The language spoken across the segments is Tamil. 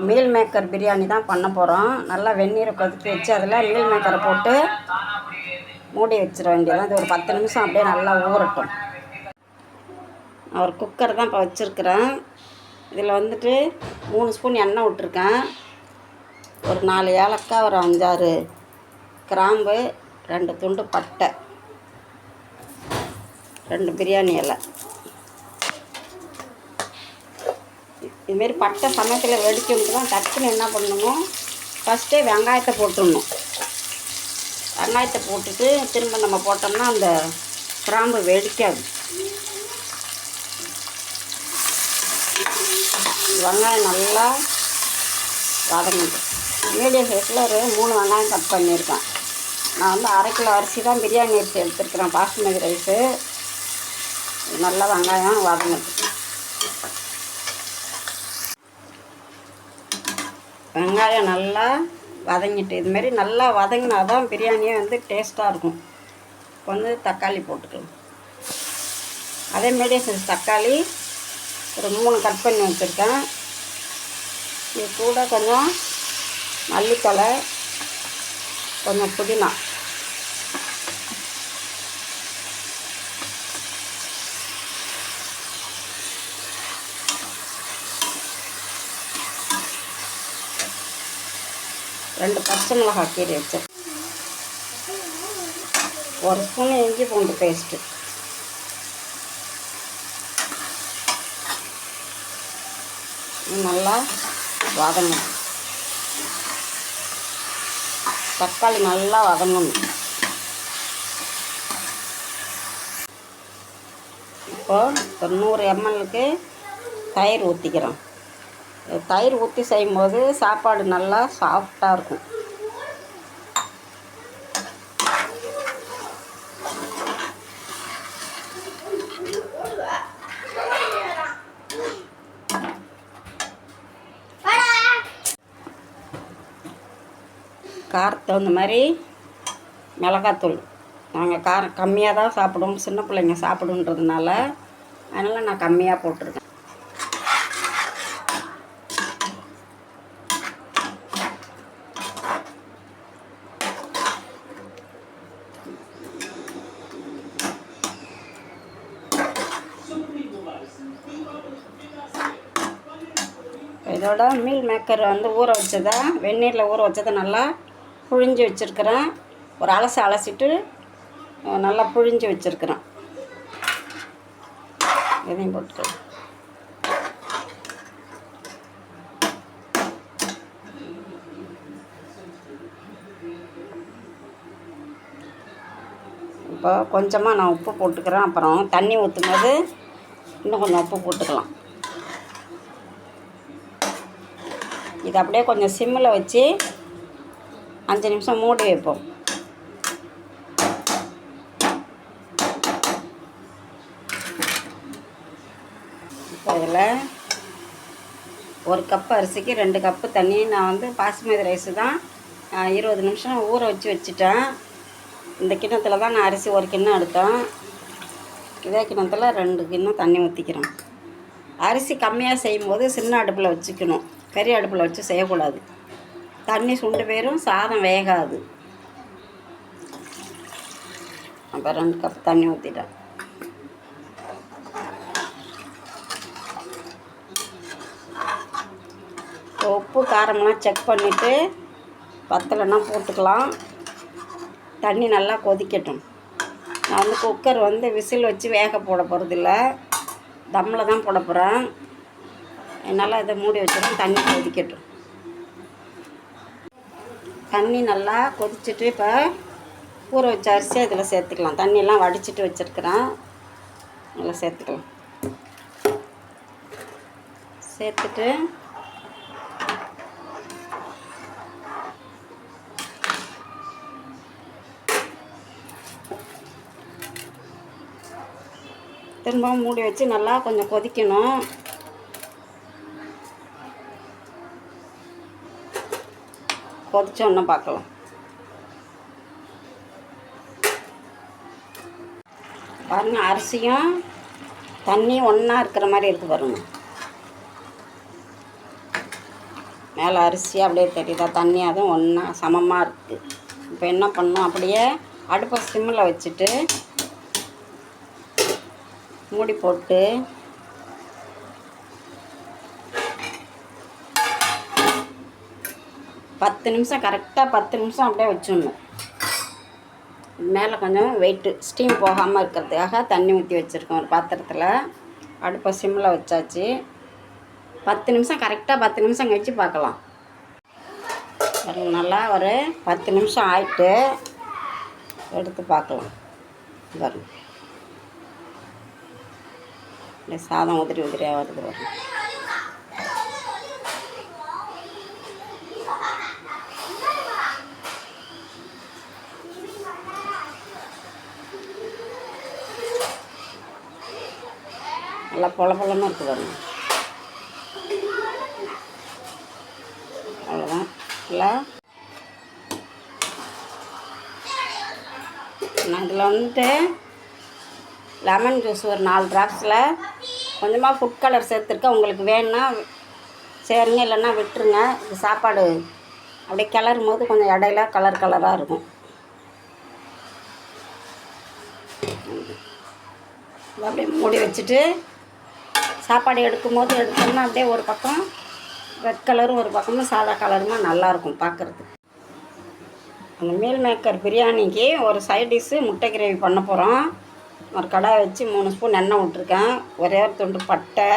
மீல் மேக்கர் பிரியாணி தான் பண்ண போகிறோம். நல்லா வெந்நீரை கொதிக்க வச்சு அதில் மீல் மேக்கரை போட்டு மூடி வச்சிட வேண்டியதான். அது ஒரு 10 நிமிஷம் அப்படியே நல்லா ஊறட்டும். ஒரு குக்கர் தான் இப்போ வச்சுருக்கிறேன். இதில் வந்துட்டு 3 ஸ்பூன் எண்ணெய் விட்டுருக்கேன். ஒரு 4 ஏலக்காய், ஒரு 5-6 கிராம்பு, 2 துண்டு பட்டை, 2 பிரியாணி இலை. இதுமாரி பட்டை சமயத்தில் வெடிக்கும்ட்டு தான் டக்குன்னு என்ன பண்ணணும், ஃபஸ்ட்டே வெங்காயத்தை போட்டுடணும். வெங்காயத்தை போட்டுட்டு திரும்ப நம்ம போட்டோம்னா அந்த கிராம்பு வெடிக்காது. வெங்காயம் நல்லா வதங்கிட்டு மீடியம் சைஸில் ஒரு 3 வெங்காயம் கட் பண்ணியிருக்கேன். நான் வந்து 1/2 கிலோ அரிசி தான் பிரியாணி அரிசி எடுத்துருக்கிறேன், பாஸ்மதி ரைஸு. நல்லா வெங்காயம் வதங்கிட்டு வெங்காயம் நல்லா வதங்கிட்டு இதுமாரி நல்லா வதங்கினா தான் பிரியாணியே வந்து டேஸ்ட்டாக இருக்கும். இப்போ வந்து தக்காளி போட்டுக்கலாம். அதே மீடியம் சைஸ் தக்காளி ஒரு 3 கட் பண்ணி வச்சுருக்கேன். இது கூட கொஞ்சம் மல்லித்தழை, கொஞ்சம் புதினா, ரெண்டு பச்சை மிளகாய் கீரை வச்சு, 1 ஸ்பூன் இஞ்சி பூண்டு பேஸ்ட்டு, நல்லா வதங்கணும். தக்காளி நல்லா வதங்கணும். இப்போது ஒரு 100 ml தயிர் ஊற்றிக்கிறோம். தயிர் ஊற்றி செய்யும்போது சாப்பாடு நல்லா சாஃப்டாக இருக்கும். காரத்துக்கு தகுந்த மாதிரி மிளகாத்தூள். நாங்கள் காரம் கம்மியாக தான் சாப்பிடுவோம், சின்ன பிள்ளைங்க சாப்பிடுன்றதுனால அதனால் நான் கம்மியாக போட்டிருக்கேன். இதோட மீல் மேக்கர் வந்து ஊற வச்சதை, வெந்நீரில் ஊற வச்சதை நல்லா புழிஞ்சு வச்சுருக்கிறேன். ஒரு அலசிட்டு நல்லா புழிஞ்சு வச்சுருக்கிறேன். இதையும் போட்டுக்கலாம். இப்போ கொஞ்சமாக நான் உப்பு போட்டுக்கிறேன். அப்புறம் தண்ணி ஊற்றும்போது இன்னும் கொஞ்சம் உப்பு போட்டுக்கலாம். இது அப்படியே கொஞ்சம் சிம்மில் வச்சு 5 நிமிஷம் மூடி வைப்போம். இப்போ இதில் 1 கப்பு அரிசிக்கு 2 கப்பு தண்ணி. நான் வந்து பாஸ்மதி ரைஸு தான் 20 நிமிஷம் ஊற வச்சுட்டேன். இந்த கிண்ணத்தில் தான் நான் அரிசி 1 கிண்ணம் எடுத்தேன். இதே கிண்ணத்தில் 2 கிண்ணம் தண்ணி ஊற்றிக்கிறேன். அரிசி கம்மியாக செய்யும்போது சின்ன அடுப்பில் வச்சுக்கணும், பெரிய அடுப்பில் வச்சு செய்யக்கூடாது. தண்ணி சுண்டு போயிடும், சாதம் வேகாது. அப்போ 2 கப் தண்ணி ஊற்றிட்டேன். உப்பு காரமெல்லாம் செக் பண்ணிவிட்டு பத்தலைன்னா போட்டுக்கலாம். தண்ணி நல்லா கொதிக்கட்டும். நான் வந்து குக்கர் வந்து விசில் வச்சு வேக போட போகிறதில்ல, தம்மில் தான் போட போகிறேன். என்னால் இதை மூடி வச்சிடும். தண்ணி கொதிக்கட்டும். தண்ணி நல்லா கொதிச்சுட்டு இப்போ ஊற வச்ச அரிசி அதில் சேர்த்துக்கலாம். தண்ணியெல்லாம் வடிச்சிட்டு வச்சுருக்கிறேன், அதில் சேர்த்துக்கலாம். சேர்த்துட்டு திரும்பவும் மூடி வச்சு நல்லா கொஞ்சம் கொதிக்கணும். கொதிச்சோன்னு பார்க்கலாம். பாருங்கள், அரிசியும் தண்ணி ஒன்றா இருக்கிற மாதிரி இருக்குது பாருங்கள். மேலே அரிசி அப்படியே தெரியுதா, தண்ணி அதுவும் ஒன்றா சமமாக இருக்குது. இப்போ என்ன பண்ணணும், அப்படியே அடுப்பை சிம்மில் வச்சுட்டு மூடி போட்டு பத்து நிமிஷம், கரெக்டாக 10 நிமிஷம் அப்படியே வச்சிடணும். மேலே கொஞ்சம் வெயிட்டு ஸ்டீம் போகாமல் இருக்கிறதுக்காக தண்ணி ஊற்றி வச்சுருக்கோம் ஒரு பாத்திரத்தில். அடுப்பை சிம்மில் வச்சாச்சு. 10 நிமிஷம், கரெக்டாக 10 நிமிஷம் கழிச்சு பார்க்கலாம். நல்லா ஒரு 10 நிமிஷம் ஆயிட்டு எடுத்து பார்க்கலாம். வரும் சாதம் உதிரி உதிரியாக வருது. வரும் நல்லா பொலன்னு இருக்குது பாருங்க. அவ்வளோதான். இல்லை நான் இதில் வந்துட்டு லெமன் ஜூஸ் ஒரு 4 ட்ராப்ஸில் கொஞ்சமாக ஃபுட் கலர் சேர்த்துருக்கேன். உங்களுக்கு வேணுன்னா சேருங்க, இல்லைன்னா விட்டுருங்க. இது சாப்பாடு அப்படியே கிளறும் போது கொஞ்சம் இடையில கலராக இருக்கும். அப்படியே மூடி வச்சுட்டு சாப்பாடு எடுக்கும்போது எடுத்தோம்னா அப்படியே ஒரு பக்கம் ரெட் கலரும் ஒரு பக்கமும் சாதா கலருமா நல்லாயிருக்கும் பார்க்குறதுக்கு. அந்த மீல் மேக்கர் பிரியாணிக்கு ஒரு சைட் டிஷ்ஷு முட்டை கிரேவி பண்ண போகிறோம். ஒரு கடாய் வச்சு 3 ஸ்பூன் எண்ணெய் விட்ருக்கேன். ஒரே ஒரு துண்டு பட்டை,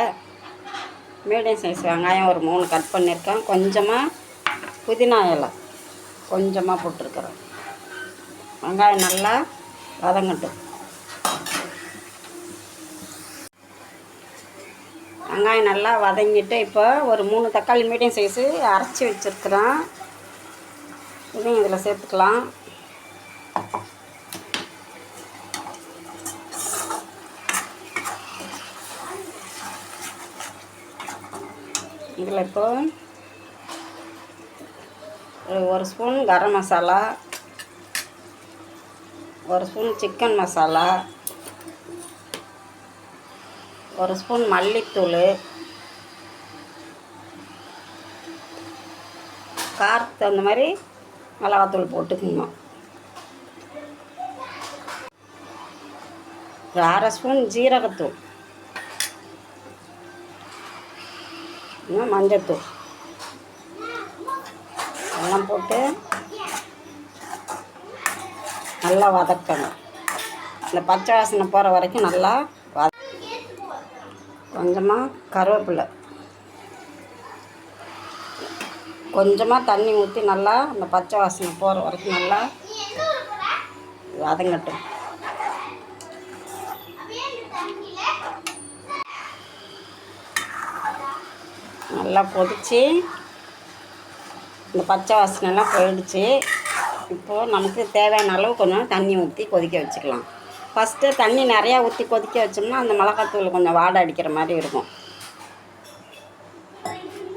மீடியம் சைஸ் வெங்காயம் ஒரு 3 கட் பண்ணியிருக்கேன். கொஞ்சமாக புதினா இலை கொஞ்சமாக போட்டிருக்கிறேன். வெங்காயம் நல்லா வதங்கட்டும். வெங்காயம் நல்லா வதங்கிட்டு இப்போ ஒரு 3 தக்காளி மீடியம் சைஸு அரைச்சி வச்சுருக்குறேன். இதையும் இதில் சேர்த்துக்கலாம். இதில் இப்போ ஒரு ஸ்பூன் கரம் மசாலா, ஒரு ஸ்பூன் சிக்கன் மசாலா, ஒரு ஸ்பூன் மல்லித்தூள், காரத்துக்கு தகுந்த மாதிரி மிளகாத்தூள் போட்டுக்கணும். ஒரு 1/2 ஸ்பூன் ஜீரகத்தூள், மஞ்சத்தூள் எல்லாம் போட்டு நல்லா வதக்கணும். இந்த பச்சை வாசனை போகிற வரைக்கும் நல்லா கொஞ்சமாக கருவேப்பிலை, கொஞ்சமாக தண்ணி ஊற்றி நல்லா அந்த பச்சை வாசனை போகிற வரைக்கும் நல்லா வதங்கட்டும். நல்லா கொதித்து இந்த பச்சை வாசனைலாம் போயிடுச்சு. இப்போது நமக்கு தேவையான அளவு கொஞ்சம் தண்ணி ஊற்றி கொதிக்க வச்சுக்கலாம். ஃபஸ்ட்டு தண்ணி நிறையா ஊற்றி கொதிக்க வச்சோம்னா அந்த மிளகாத்தூள் கொஞ்சம் வாடை அடிக்கிற மாதிரி இருக்கும்.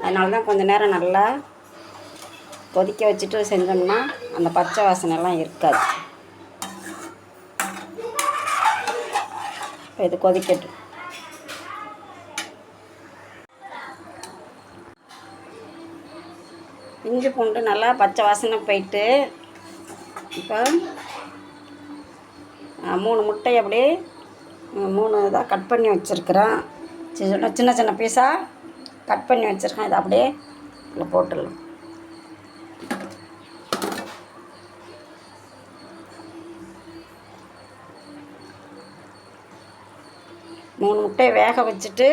அதனால தான் கொஞ்சம் நேரம் நல்லா கொதிக்க வச்சுட்டு செஞ்சோம்னா அந்த பச்சை வாசனைலாம் இருக்காது. இது கொதிக்கட்டும். இஞ்சி பூண்டு நல்லா பச்சை வாசனை போயிட்டு இப்போ 3 முட்டை அப்படியே 3 இதாக கட் பண்ணி வச்சுருக்கிறேன். சின்ன சின்ன பீஸாக கட் பண்ணி வச்சுருக்கேன். இதை அப்படியே இதில் போட்டுடலாம். மூணு முட்டையை வேக வச்சுட்டு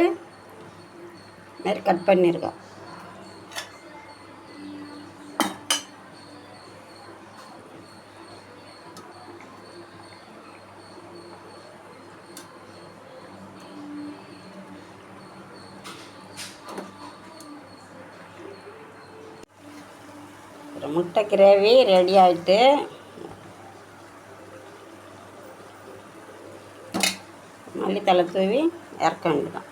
மாதிரி கட் பண்ணியிருக்கேன். ஒரு முட்டை கிரேவி ரெடி ஆகிட்டு மல்லித்தலை தூவி இறக்க வேண்டியதான்.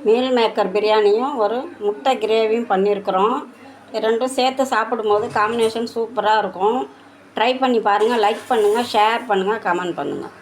மீல் மேக்கர் பிரியாணியும் ஒரு முட்டை கிரேவியும் பண்ணியிருக்கிறோம். ரெண்டும் சேர்த்து சாப்பிடும்போது காம்பினேஷன் சூப்பராக இருக்கும். ட்ரை பண்ணி பாருங்கள். லைக் பண்ணுங்கள், ஷேர் பண்ணுங்கள், கமெண்ட் பண்ணுங்கள்.